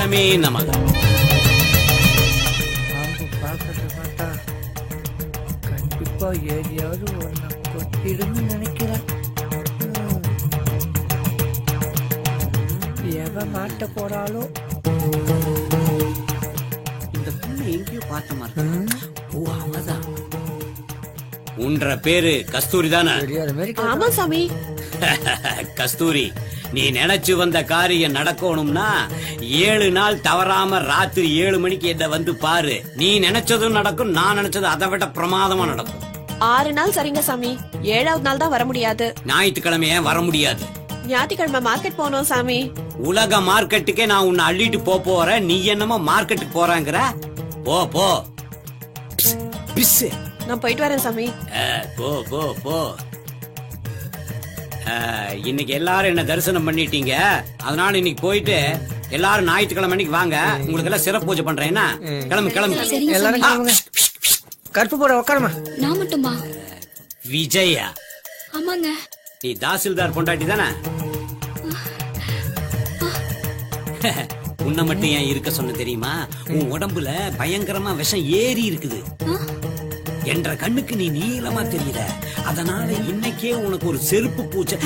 கணபதியானமே நமக. பார்த்தா கண்டிப்பா ஏரியாவது ஒன்ன கொட்டிடுன்னு நினைக்கிறேன். எவ மாட்ட போறாளோ. இந்த பொண்ணு எங்கேயோ பார்த்த மாதிரி. ஓ அவதான். உன்ற பேரு கஸ்தூரி தானே? ஆமா சாமி. கஸ்தூரி, நீ நினைச்சு வந்த காரியம் நடக்கணும்னா 7 நாள் தவறாம ராத்திரி 7 மணிக்கு என்ன வந்து பாரு. நீ நினைச்சதும் நடக்கும், நான் நினைச்சது அதை விட பிரமாதமா நடக்கும். 6 நாள் சரிங்க சாமி. 7வது நாள் தான் வர முடியாது. ஞாயிற்றுக்கிழமையே வர முடியாது. ஞாயிற்றுக்கிழமை மார்க்கெட் போனோம் சாமி. உலக மார்க்கெட்டுக்கே நான் உன்னை அள்ளிட்டு போறேன், நீ என்னமோ மார்க்கெட்டுக்கு போறாங்கிற? போ போ. நான் போயிட்டு வரேன் சாமி. போ போ போ. இன்னைக்கு எல்லாரும் என்ன தரிசனம் பண்ணிட்டீங்க, அதனால இன்னைக்கு போயிட்டு எல்லாரும் ஞாயிற்றுக்கிழமை அன்னைக்கு வாங்க, உங்களுக்கு எல்லாம் சிறப்பு பூஜை பண்றேன். என்ன கிளம்பு கிளம்பு எல்லாரும். கருப்பு போட உட்காருமா. நான் மட்டுமா? விஜயா? ஆமாங்க. நீ தாசில்தார் பொண்டாட்டி தானே? உன்னை மட்டும் ஏன் இருக்க சொன்ன தெரியுமா? உன் உடம்புல பயங்கரமா விஷம் ஏறி இருக்குது. என்ற கண்ணுக்கு நீ நீளமா தெரியல, அதனால இன்னைக்கே உனக்கு ஒரு செருப்பு பூஜை,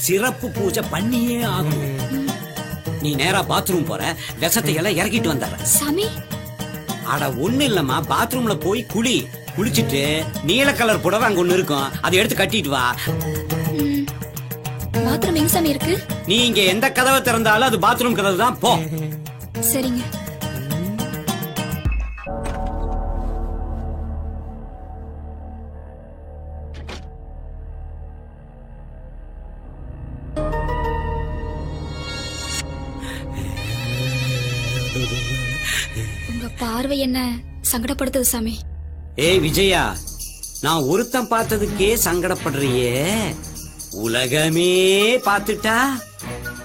சிறப்பு பூஜை பண்ணியே ஆகும். நீ நேரா பாத்ரூம் போற, விஷத்தை எல்லாம் இறக்கிட்டு வந்துடுற சாமி. அட ஒண்ணு இல்லம்மா, பாத்ரூம்ல போய் குளிச்சிட்டு நீல கலர் புடவை அங்க ஒண்ணு இருக்கும், அதை எடுத்து கட்டிட்டு வா. பாத்ரூம் எங்க சாமி இருக்கு? நீ இங்க எந்த கதவை திறந்தாலும் அது பாத்ரூம் கதவு தான். போ. சரிங்க. உங்க பார்வை என்ன சங்கடப்படுத்துது சாமி. ஏய் விஜயா, நான் ஒருத்தன் பார்த்ததுக்கே சங்கடப்படுறியே, உலகமே பார்த்துட்டா?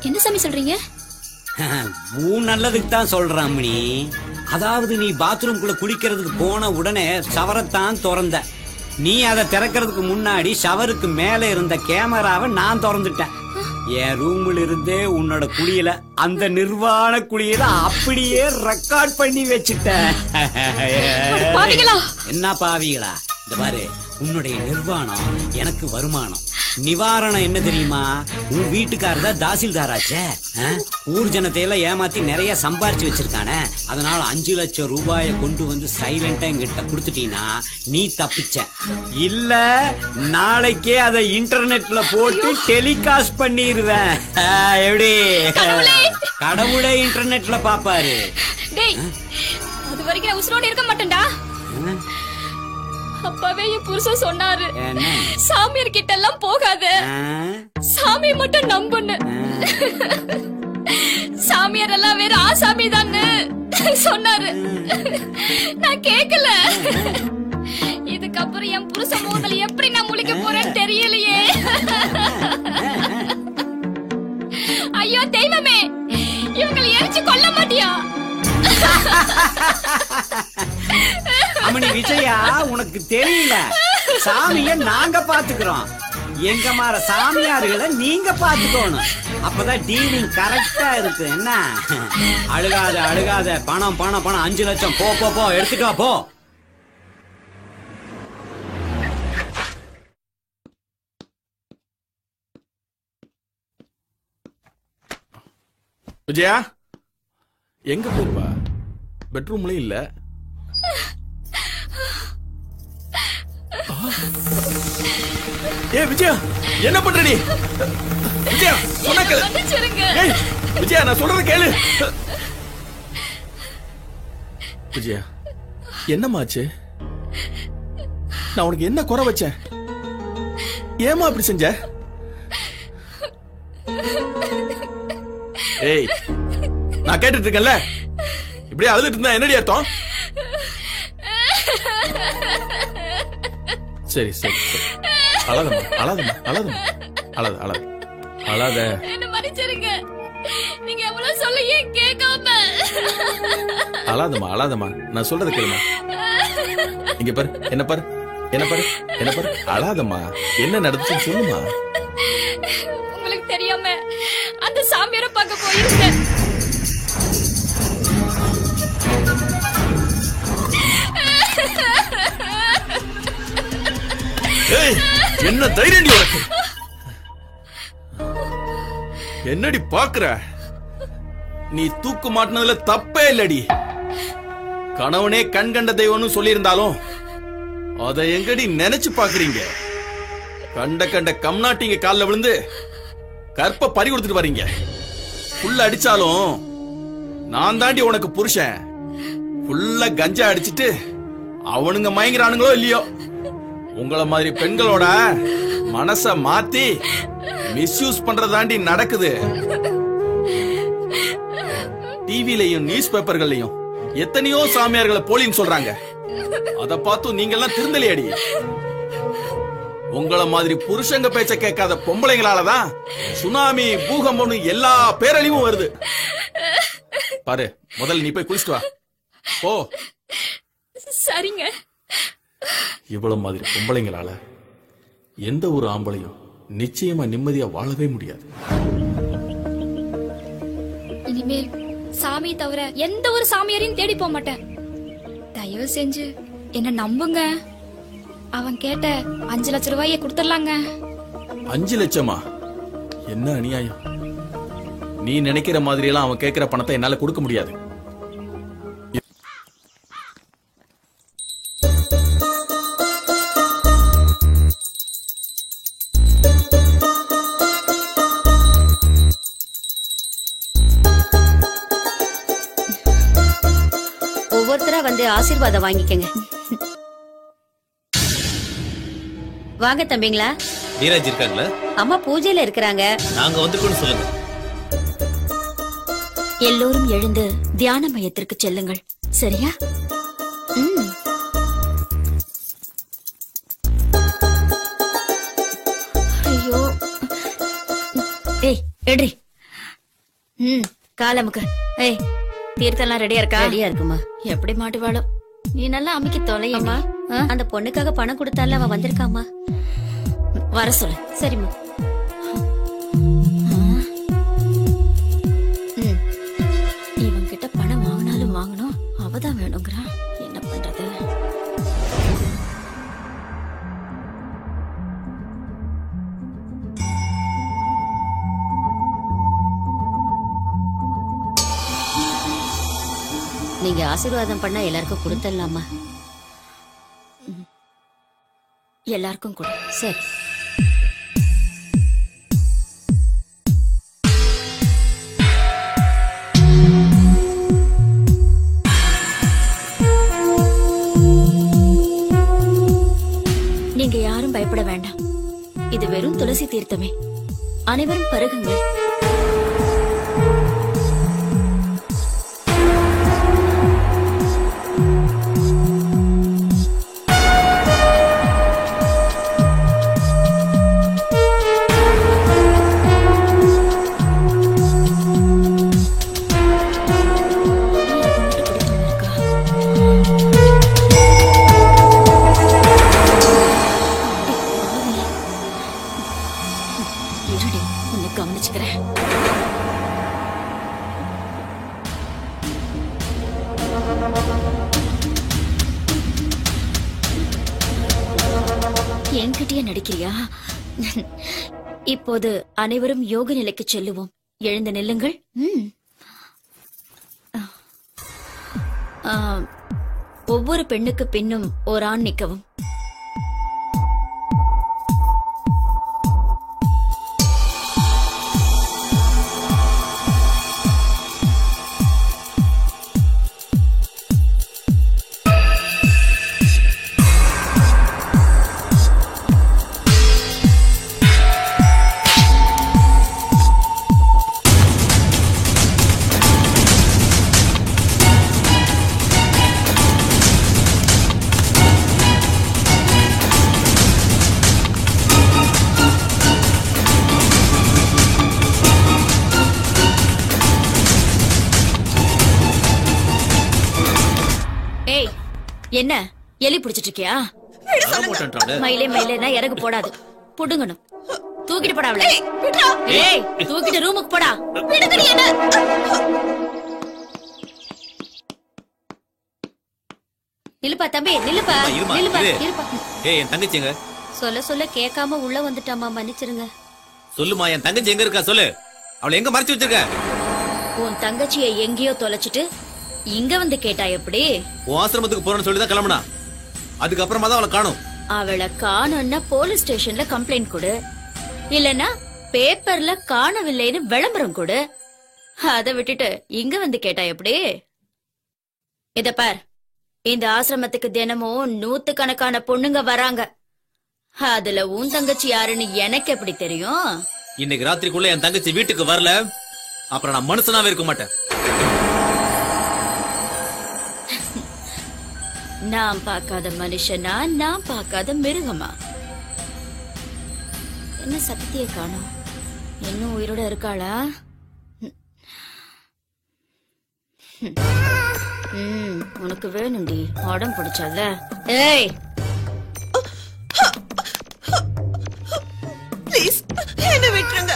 என்ன சாமி சொல்றீங்க? உன் நல்லதுக்கு தான் சொல்றான் அம்மணி. அதாவது நீ பாத்ரூம்குள்ள குளிக்கிறதுக்கு போன உடனே ஷவரைத்தான் திறந்த. நீ அதை திறக்கிறதுக்கு முன்னாடி ஷவருக்கு மேல இருந்த கேமராவை நான் திறந்துட்டேன். என் ரூம்ல இருந்தே உன்னோட குளியல, அந்த நிர்வாண குளியல அப்படியே ரெக்கார்ட் பண்ணி வச்சுட்டேன். என்ன பாவிகளா? இந்த பாரு, உன்னுடைய நிர்வாணம் எனக்கு வருமானம். நிவாரணம் என்ன தெரியுமா? உன் வீட்டுக்காரர் தான் தாசில்தாராச்சே. ஊர் ஜனத்தையெல்லாம் ஏமாத்தி நிறைய சம்பாரிச்சு வச்சிருக்கானே, அதனால 5 லட்சம் ரூபாயை கொண்டு வந்து சைலண்டா என்கிட்ட கொடுத்துட்டீங்கன்னா நீ தப்பிச்ச. இல்ல நாளைக்கே அதை இன்டர்நெட்ல போட்டு டெலிகாஸ்ட் பண்ணிடுவேன். எப்படி? கடவுளே இன்டர்நெட்ல பாப்பாரு. அது வரைக்கும் நான் உசுரோட இருக்க மாட்டேன்டா. அப்பவே என் புருஷன் சொன்னாரு, சாமியார் கிட்ட எல்லாம் போகாத, சாமி மட்டும் நம்புன்னு. சாமியார் எல்லாம் வேற ஆசாமி தான் சொன்னாரு. நான் கேக்கல. இதுக்கப்புறம் என் புருஷன் மோதல் எப்படி நான் முழிக்க போறேன்னு தெரியலையே. ஐயோ தெய்வமே, இவங்களை எரிச்சு கொல்ல மாட்டியா? அம்மணி விஜயா, உனக்கு தெரியல, சாமிய நாங்க பாத்துக்கிறோம். எங்க மாற சாமியார்களை நீங்க பாத்துக்கணும். அப்பதான் டீலிங் கரெக்டா இருக்கு. என்ன அழுகாத அழுகாத. பணம் பணம் பணம் 5 லட்சம். போ போ போ, எடுத்துட்டு வா போ. விஜயா எங்க போவா? பெட்ரூம்லயும் இல்ல. ஏ விஜயா, என்ன பண்ற நீ? விஜயா சொன்ன கேளு. ஏய் விஜயா, நான் சொல்றத கேளு. விஜயா என்னமாச்சு? நான் உனக்கு என்ன குறை வச்சேன்? ஏமா அப்படி செஞ்ச? ஏய் நான் கேட்டுட்டு இருக்கேன்ல, இப்படியே அழுதுட்டு இருந்தா என்னடி அர்த்தம்? சரி சரி சரி, அழாதம்மா அழாதம்மா அழாதம்மா, அழாத அழாத அழாத. என்ன மன்னிச்சிருங்க, நீங்க எவ்வளவு சொல்ல ஏன் கேட்காம? அழாதம்மா அழாதம்மா, நான் சொல்றத கேளுமா. இங்க பாரு, என்ன பாரு, என்ன பாரு, என்ன பாரு, அழாதம்மா. என்ன நடந்துச்சுன்னு சொல்லுமா. உங்களுக்கு தெரியாம அந்த சாமியாரை பார்க்க போயிருந்தேன். ஏய், என்ன தைரியம் உனக்கு? என்னடி பாக்குற? நீ தூக்கு மாட்டினதுல தப்பே இல்லடி. கணவனே கண் கண்ட தெய்வம்னு சொல்லியிருந்தாலும் அதை எங்கடி நினைச்சு பாக்குறீங்க? கண்ட கண்ட கம்நாட்டிங்க கால்ல விழுந்து கற்ப பறி கொடுத்துட்டு வரீங்க. புல்ல அடிச்சாலும் நான் தாண்டி உனக்கு புருஷன். புல்ல கஞ்சா அடிச்சிட்டு அவனுங்க மயங்குறானுங்களோ இல்லையோ, உங்களை மாதிரி பெண்களோட மனச மாத்தி மிஸ்யூஸ் பண்றதாண்டி நடக்குது. டிவிலையும் நியூஸ் பேப்பர்கள்லயும் எத்தனையோ சாமியார்களை போலின்னு சொல்றாங்க. அத பார்த்து நீங்க எல்லாம் திருந்தலையடி. உங்கள மாதிரி புருஷங்க பேச்ச கேட்காத பொம்பளைங்களாலதான் சுனாமி, பூகம்பம்னு எல்லா பேரழிவும் வருது. பாரு, முதல்ல நீ போய் குளிச்சுட்டு வா. போ. சரிங்க. இவ்வளவு மாதிரி பொம்பளைங்களால எந்த ஒரு ஆம்பளையும் நிச்சயமா நிம்மதியா வாழவே முடியாது. இனிமேல் சாமி தவிர எந்த ஒரு சாமியாரையும் தேடி போக மாட்டேன். தயவு செஞ்சு என்ன நம்புங்க. அவன் கேட்ட 5 லட்சம் ரூபாயை கொடுத்துடலாங்க. 5 லட்சமா? என்ன அநியாயம்! நீ நினைக்கிற மாதிரி எல்லாம் அவன் கேட்கிற பணத்தை என்னால கொடுக்க முடியாது. ஒவ்வொருத்தரா வந்து ஆசீர்வாதம் வாங்கிக்கங்க. வாங்க தம்பிங்களா. நீராஜ் இருக்காங்களா? அம்மா பூஜையில இருக்கிறாங்க. நாங்க வந்துருக்கோம்னு சொல்லுங்க. எல்லோரும் எழுந்து தியான மையத்திற்கு செல்லுங்கள். சரியா? ஐயோ, ஏய் எடுறி. காலமுக்கு. ஏய், தீர்த்தெல்லாம் ரெடியா இருக்கா? ரெடியா இருக்குமா? எப்படி மாட்டுவாளோ. நீ நல்லா அமைக்க தொலையம்மா. அந்த பொண்ணுக்காக பணம் கொடுத்தால அவ வந்திருக்காமா. வர சொல்லு. சரிம்மா. இவன் கிட்ட பணம் வாங்கினாலும் வாங்கணும், அவதான் வேணுங்கிறான். என்ன பண்றது? நீங்க ஆசீர்வாதம் பண்ணா எல்லாருக்கும் கொடுத்துடலாமா? எல்லாருக்கும் கொடு. சரி. நீங்க யாரும் பயப்பட வேண்டாம். இது வெறும் துளசி தீர்த்தமே. அனைவரும் பருகுங்கள். என்கிட்டயே நடிக்கிறியா? இப்போது அனைவரும் யோக நிலைக்கு செல்லுவோம். எழுந்து நில்லுங்கள். ஒவ்வொரு பெண்ணுக்கு பின்னும் ஒரு ஆண் நிற்கவும். என்ன எலி பிடிச்சிட்டு இருக்கியா? மயிலே மயிலேனா இறகு போடாது, புடுங்கணும். தூக்கிட்டு போடா அவளை. ஏய், தூக்கிட்டு ரூமுக்கு போடா. நில்லுப்பா தம்பி, நில்லுப்பா. நில்லுப்பா. ஏய், என் தங்கச்சிங்க சொல்ல சொல்ல கேட்காம உள்ள வந்துட்டாமா, மன்னிச்சிருங்க. சொல்லுமா, என் தங்கச்சி எங்க இருக்கா சொல்லு. அவளை எங்க மறைச்சு வச்சிருக்க? உன் தங்கச்சிய எங்கேயோ தொலைச்சிட்டு இங்க வந்து கேட்டா எப்படி? உன் ஆசிரமத்துக்கு போறேன்னு சொல்லிதான் கிளம்புனா. அதுக்கப்புறமா தான் அவளை காணும். அவளை காணும்னா போலீஸ் ஸ்டேஷன்ல கம்ப்ளைண்ட் கொடு, இல்லனா பேப்பர்ல காணவில்லைன்னு விளம்பரம் கொடு. அத விட்டுட்டு இங்க வந்து கேட்டா எப்படி? இத பார், இந்த ஆசிரமத்துக்கு தினமும் 100கணக்கான பொண்ணுங்க வராங்க. அதுல உன் தங்கச்சி யாருன்னு எனக்கு எப்படி தெரியும்? இன்னைக்கு ராத்திரிக்குள்ள என் தங்கச்சி வீட்டுக்கு வரல, அப்புறம் நான் மனுஷனாவே இருக்க மாட்டேன். நான் பார்க்காத மனுஷனா, நான் பார்க்காத மிருகமா? என்ன சத்திய காணோம்? இன்னும் உயிரோட இருக்காளா? உனக்கு வேணும்டி, உடம்பு பிடிச்சல. ஏய், ப்ளீஸ் என்ன விட்டுருங்க,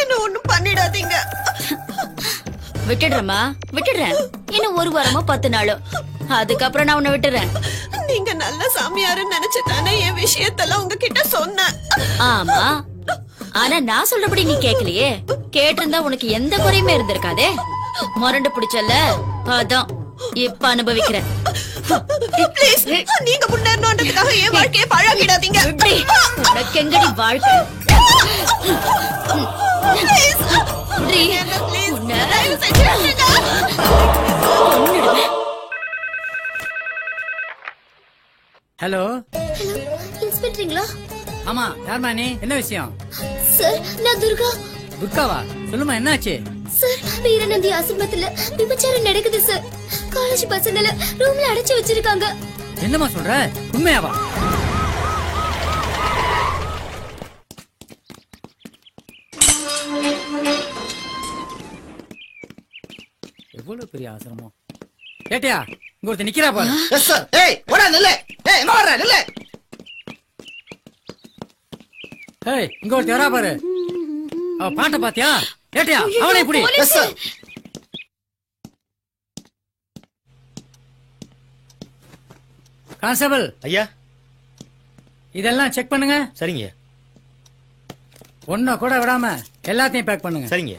என்ன ஒண்ணும் பண்ணிடாதீங்க. விட்டுடுறேம்மா, விட்டுடுறேன். இன்னும் 1 வாரமோ 10 நாளோ, அதுக்கப்புறம் நான் உன்னை விட்டுறேன். நீங்க நல்ல சாமியாருன்னு நினைச்சுதானே என் விஷயத்தெல்லாம் உங்ககிட்ட சொன்னேன். ஆமா, ஆனா நான் சொல்றபடி நீ கேக்கலையே. கேட்டிருந்தா உனக்கு எந்த குறையுமே இருந்திருக்காதே. முரண்டு பிடிச்சல, அதான் இப்ப அனுபவிக்கிறேன். ப்ளீஸ், நீங்க முன்னேறணும்ன்றதுக்காக என் வாழ்க்கையை பழகிடாதீங்க. உனக்கு எங்கடி வாழ்க்கை? ப்ளீஸ், உன்னை தயவு செஞ்சு விட்டுருங்க. கொன்னுடுவேன். ஹலோ, இன்ஸ்பெக்டருங்களா? ஆமா, யார்மா நீ? என்ன விஷயம்? சார், நான் துர்கா. துர்காவா? சொல்லுமா, என்னாச்சு? சார், வீரநந்தி ஆசிரமத்துல விபச்சாரம் நடக்குது சார். காலேஜ் பசங்கள ரூம்ல அடைச்சு வச்சிருக்காங்க. என்னமா சொல்ற? உண்மையாவா? எவ்வளவு பெரிய ஆசிரமம். கேட்டியா? இங்க ஒருத்தர் நிக்கிறா பாரு. Yes sir. ஏய், ஓடா நில்லு. ஏய், எங்க வர்ற? நில்லு. ஏய், இங்க ஒருத்தர் வரா பாரு. அவ பாட்ட பாத்தியா? கேட்டியா? அவளை இப்படி. Yes sir. கான்ஸ்டபிள் ஐயா. இதெல்லாம் செக் பண்ணுங்க. சரிங்க. ஒன்ன கூட விடாம எல்லாத்தையும் பேக் பண்ணுங்க. சரிங்க.